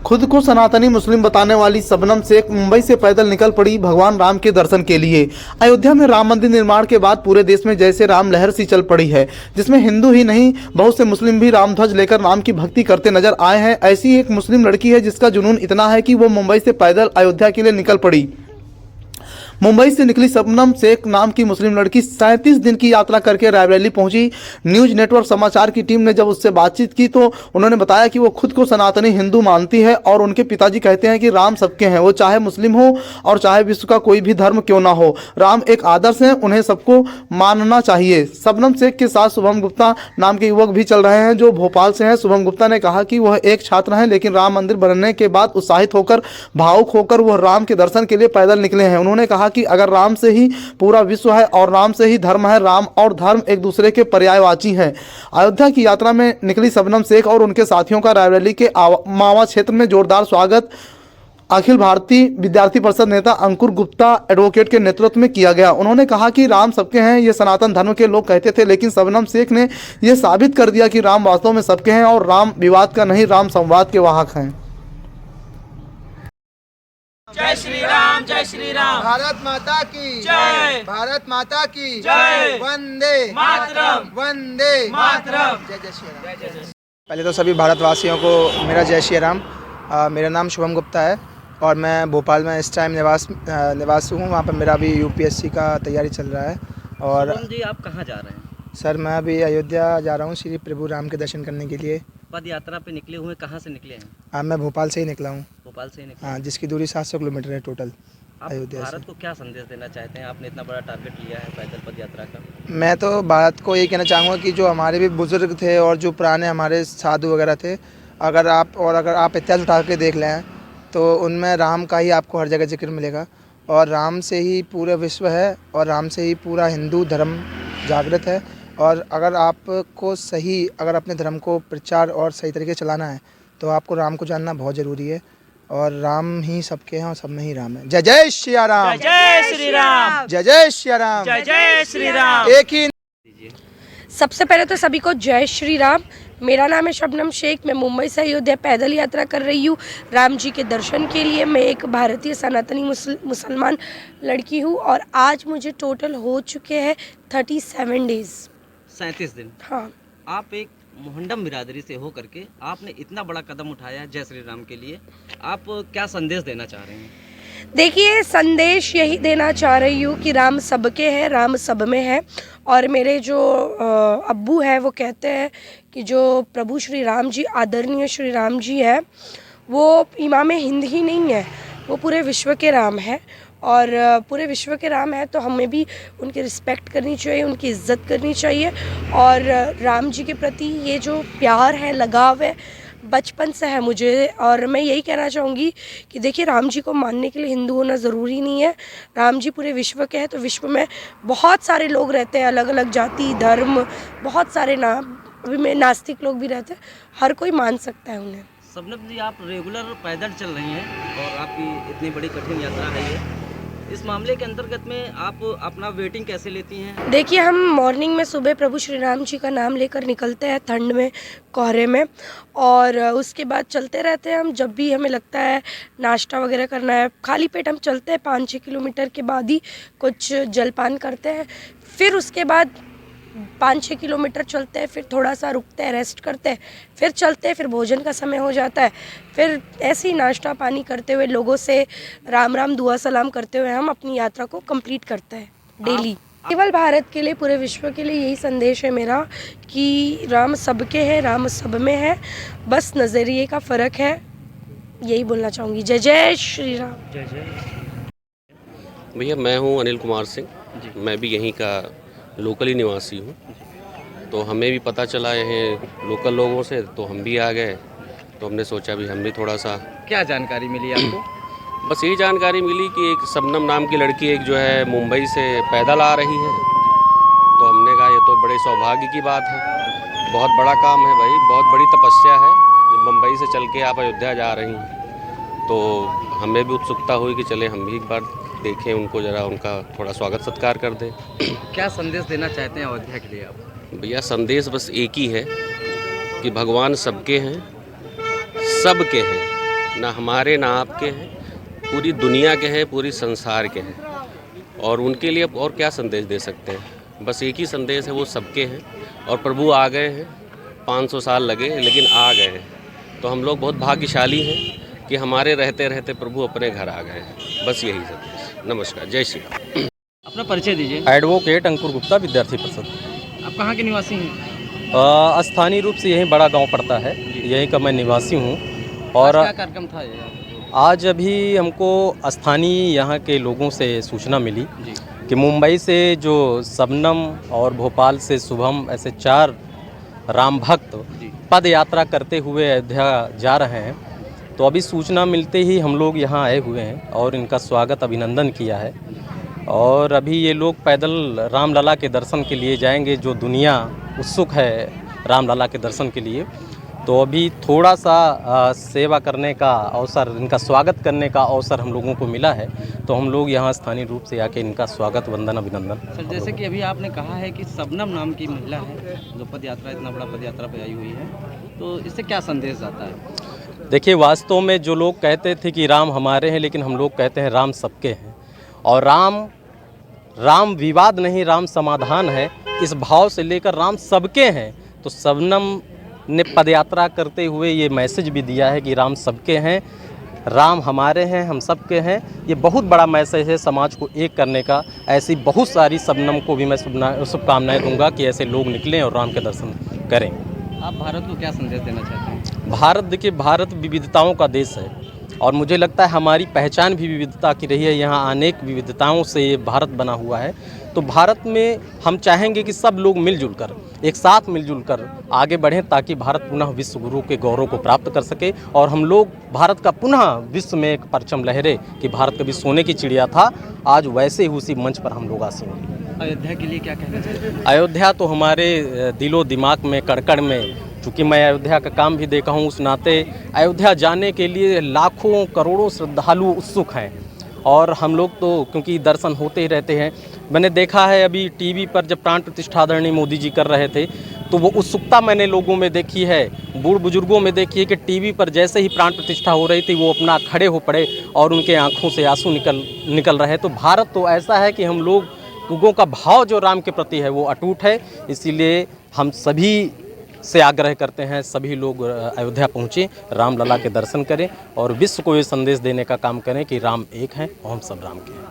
खुद को सनातनी मुस्लिम बताने वाली शबनम शेख मुंबई से पैदल निकल पड़ी भगवान राम के दर्शन के लिए। अयोध्या में राम मंदिर निर्माण के बाद पूरे देश में जैसे राम लहर सी चल पड़ी है, जिसमें हिंदू ही नहीं बहुत से मुस्लिम भी राम ध्वज लेकर राम की भक्ति करते नजर आए हैं। ऐसी एक मुस्लिम लड़की है जिसका जुनून इतना है कि वो मुंबई से पैदल अयोध्या के लिए निकल पड़ी। मुंबई से निकली शबनम शेख नाम की मुस्लिम लड़की 37 दिन की यात्रा करके रायबरेली पहुंची। न्यूज नेटवर्क समाचार की टीम ने जब उससे बातचीत की तो उन्होंने बताया कि वो खुद को सनातनी हिंदू मानती है और उनके पिताजी कहते हैं कि राम सबके हैं, वो चाहे मुस्लिम हो और चाहे विश्व का कोई भी धर्म क्यों ना हो, राम एक आदर्श है, उन्हें सबको मानना चाहिए। शबनम शेख के साथ शुभम गुप्ता नाम के युवक भी चल रहे हैं जो भोपाल से हैं। शुभम गुप्ता ने कहा कि वह एक छात्र हैं, लेकिन राम मंदिर बनने के बाद उत्साहित होकर भावुक होकर वह राम के दर्शन के लिए पैदल निकले हैं। उन्होंने कहा कि अगर राम से ही पूरा विश्व है और राम से ही धर्म है, राम और धर्म एक दूसरे के पर्यायवाची हैं। अयोध्या की यात्रा में निकली शबनम शेख और उनके साथियों का रायबरेली के मावा क्षेत्र में जोरदार स्वागत अखिल भारतीय विद्यार्थी परिषद नेता अंकुर गुप्ता एडवोकेट के नेतृत्व में किया गया। उन्होंने कहा कि राम सबके हैं, ये सनातन धर्म के लोग कहते थे, लेकिन शबनम शेख ने यह साबित कर दिया कि राम वास्तव में सबके हैं और राम विवाद का नहीं, राम संवाद के वाहक हैं। जय श्री राम, जय श्री राम। भारत माता की जय, भारत माता की जय, वंदे मातरम, वंदे मातरम। जय जय श्री राम। पहले तो सभी भारतवासियों को मेरा जय श्री राम। मेरा नाम शुभम गुप्ता है और मैं भोपाल में इस टाइम निवास हूँ। वहाँ पर मेरा अभी यूपीएससी का तैयारी चल रहा है। और शुभम जी, आप कहाँ जा रहे हैं? सर मैं अभी अयोध्या जा रहा हूँ श्री प्रभु राम के दर्शन करने के लिए। पद यात्रा पे निकले हुए, कहाँ से निकले हैं? मैं भोपाल से ही निकला हूँ। भोपाल से ही निकले। हाँ, जिसकी दूरी 700 किलोमीटर है टोटल आप अयोध्या से। भारत को क्या संदेश देना चाहते हैं? आपने इतना बड़ा टारगेट लिया है पैदल पद यात्रा का। मैं तो भारत को यही कहना चाहूँगा कि जो हमारे भी बुजुर्ग थे और जो पुराने हमारे साधु वगैरह थे, अगर आप इतिहास उठा के देख लें तो उनमें राम का ही आपको हर जगह जिक्र मिलेगा। और राम से ही पूरा विश्व है और राम से ही पूरा हिंदू धर्म जागृत है। और अगर आपको अगर अपने धर्म को प्रचार और सही तरीके से चलाना है तो आपको राम को जानना बहुत ज़रूरी है। और राम ही सबके हैं और सब में ही राम है। जय जय श्री राम, जय श्री राम, जय जय श्री राम, जय जय श्री राम। एक ही। सबसे पहले तो सभी को जय श्री राम। मेरा नाम है शबनम शेख। मैं मुंबई से अयोध्या पैदल यात्रा कर रही हूँ राम जी के दर्शन के लिए। मैं एक भारतीय सनातनी मुसलमान लड़की हूँ और आज मुझे टोटल हो चुके हैं 37 डेज़। 37 दिन। हाँ। आप एक मोहंडम बिरादरी से हो करके आपने इतना बड़ा कदम उठाया जय श्री राम के लिए। आप क्या संदेश देना चाह रहे हैं? देखिए, संदेश यही देना चाह रही हूँ कि राम सबके हैं, राम सब में है। और मेरे जो अब्बू है वो कहते हैं कि जो प्रभु श्री राम जी, आदरणीय श्री राम जी है, वो इमाम हिंद ही नहीं है, वो पूरे विश्व के राम है। और पूरे विश्व के राम है तो हमें भी उनकी रिस्पेक्ट करनी चाहिए, उनकी इज़्ज़त करनी चाहिए। और राम जी के प्रति ये जो प्यार है, लगाव है, बचपन से है मुझे। और मैं यही कहना चाहूँगी कि देखिए, राम जी को मानने के लिए हिंदू होना ज़रूरी नहीं है। राम जी पूरे विश्व के हैं तो विश्व में बहुत सारे लोग रहते हैं, अलग अलग जाति धर्म, बहुत सारे अभी में नास्तिक लोग भी रहते हैं, हर कोई मान सकता है उन्हें। शबनम जी, आप रेगुलर पैदल चल रही हैं और आपकी इतनी बड़ी कठिन यात्रा है ये। इस मामले के अंतर्गत में आप अपना वेटिंग कैसे लेती हैं? देखिए, हम मॉर्निंग में सुबह प्रभु श्री राम जी का नाम लेकर निकलते हैं ठंड में, कोहरे में, और उसके बाद चलते रहते हैं हम। जब भी हमें लगता है नाश्ता वगैरह करना है, खाली पेट हम चलते हैं। 5-6 किलोमीटर के बाद ही कुछ जलपान करते हैं। फिर उसके बाद 5-6 किलोमीटर चलते हैं, फिर थोड़ा सा रुकते हैं, रेस्ट करते हैं, फिर चलते हैं, फिर भोजन का समय हो जाता है। फिर ऐसे ही नाश्ता पानी करते हुए, लोगों से राम राम दुआ सलाम करते हुए हम अपनी यात्रा को कंप्लीट करते हैं डेली। केवल भारत के लिए, पूरे विश्व के लिए यही संदेश है मेरा कि राम सबके हैं, राम सब में है, बस नज़रिए का फ़र्क है, यही बोलना चाहूँगी। जय जय श्री राम। जय जय। भैया, मैं हूँ अनिल कुमार सिंह। मैं भी यहीं का लोकली निवासी हूँ। तो हमें भी पता चला यहाँ लोकल लोगों से, तो हम भी आ गए। तो हमने सोचा भी हम भी थोड़ा सा। क्या जानकारी मिली आपको? बस यही जानकारी मिली कि एक शबनम नाम की लड़की एक जो है मुंबई से पैदल आ रही है। तो हमने कहा ये तो बड़े सौभाग्य की बात है, बहुत बड़ा काम है भाई, बहुत बड़ी तपस्या है जब मुंबई से चल के आप अयोध्या जा रही हैं। तो हमें भी उत्सुकता हुई कि चले हम भी एक बार देखें उनको, ज़रा उनका थोड़ा स्वागत सत्कार कर दें। क्या संदेश देना चाहते हैं अयोध्या के लिए आप? भैया, संदेश बस एक ही है कि भगवान सबके हैं, सबके हैं, ना हमारे ना आपके हैं, पूरी दुनिया के हैं, पूरी संसार के हैं। और उनके लिए और क्या संदेश दे सकते हैं। बस एक ही संदेश है, वो सबके हैं। और प्रभु आ गए हैं, 500 साल लगे लेकिन आ गए हैं। तो हम लोग बहुत भाग्यशाली हैं कि हमारे रहते रहते प्रभु अपने घर आ गए हैं। बस यही संदेश। नमस्कार, जय श्री राम। अपना परिचय दीजिए। एडवोकेट अंकुर गुप्ता, विद्यार्थी परिषद। आप कहाँ के निवासी हैं? स्थानीय रूप से यहीं बड़ा गांव पड़ता है, यहीं का मैं निवासी हूँ। और क्या कार्यक्रम था ये? आज अभी हमको स्थानीय यहाँ के लोगों से सूचना मिली जी। कि मुंबई से जो शबनम और भोपाल से शुभम, ऐसे 4 राम भक्त जी। पद यात्रा करते हुए अयोध्या जा रहे हैं। तो अभी सूचना मिलते ही हम लोग यहाँ आए हुए हैं और इनका स्वागत अभिनंदन किया है। और अभी ये लोग पैदल रामलला के दर्शन के लिए जाएंगे, जो दुनिया उत्सुक है रामलला के दर्शन के लिए। तो अभी थोड़ा सा सेवा करने का अवसर, इनका स्वागत करने का अवसर हम लोगों को मिला है। तो हम लोग यहाँ स्थानीय रूप से आके इनका स्वागत, वंदन, अभिनंदन। सर, जैसे कि अभी आपने कहा है कि शबनम नाम की महिला है जो पद यात्रा, इतना बड़ा पद यात्रा पे आई हुई है, तो इससे क्या संदेश जाता है? देखिए, वास्तव में जो लोग कहते थे कि राम हमारे हैं, लेकिन हम लोग कहते हैं राम सबके हैं। और राम विवाद नहीं, राम समाधान है। इस भाव से लेकर राम सबके हैं। तो शबनम ने पदयात्रा करते हुए ये मैसेज भी दिया है कि राम सबके हैं, राम हमारे हैं, हम सबके हैं। ये बहुत बड़ा मैसेज है समाज को एक करने का। ऐसी बहुत सारी शबनम को भी मैं शुभकामनाएं दूंगा कि ऐसे लोग निकलें और राम के दर्शन करें। आप भारत को क्या संदेश देना चाहते हैं? भारत, देखिए, भारत विविधताओं का देश है और मुझे लगता है हमारी पहचान भी विविधता की रही है। यहाँ अनेक विविधताओं से ये भारत बना हुआ है। तो भारत में हम चाहेंगे कि सब लोग मिलजुल कर, एक साथ मिलजुल कर आगे बढ़ें, ताकि भारत पुनः विश्व गुरु के गौरव को प्राप्त कर सके और हम लोग भारत का पुनः विश्व में एक परचम लहरे कि भारत कभी सोने की चिड़िया था, आज वैसे ही उसी मंच पर हम लोग आसीन हैं। अयोध्या के लिए क्या कहना चाहते हैं? अयोध्या तो हमारे दिलो दिमाग में, कड़कड़ में, चूँकि मैं अयोध्या का काम भी देखा हूँ, उस नाते अयोध्या जाने के लिए लाखों करोड़ों श्रद्धालु उत्सुक हैं। और हम लोग तो क्योंकि दर्शन होते ही रहते हैं। मैंने देखा है अभी टीवी पर जब प्राण प्रतिष्ठा आदरणीय मोदी जी कर रहे थे, तो वो उत्सुकता मैंने लोगों में देखी है, बूढ़ बुजुर्गों में देखी है कि टीवी पर जैसे ही प्राण प्रतिष्ठा हो रही थी वो अपना खड़े हो पड़े और उनके आँखों से आंसू निकल रहे। तो भारत तो ऐसा है कि हम लोगों का भाव जो राम के प्रति है वो अटूट है। इसीलिए हम सभी से आग्रह करते हैं, सभी लोग अयोध्या पहुँचें, रामलला के दर्शन करें और विश्व को ये संदेश देने का काम करें कि राम एक हैं और हम सब राम के हैं।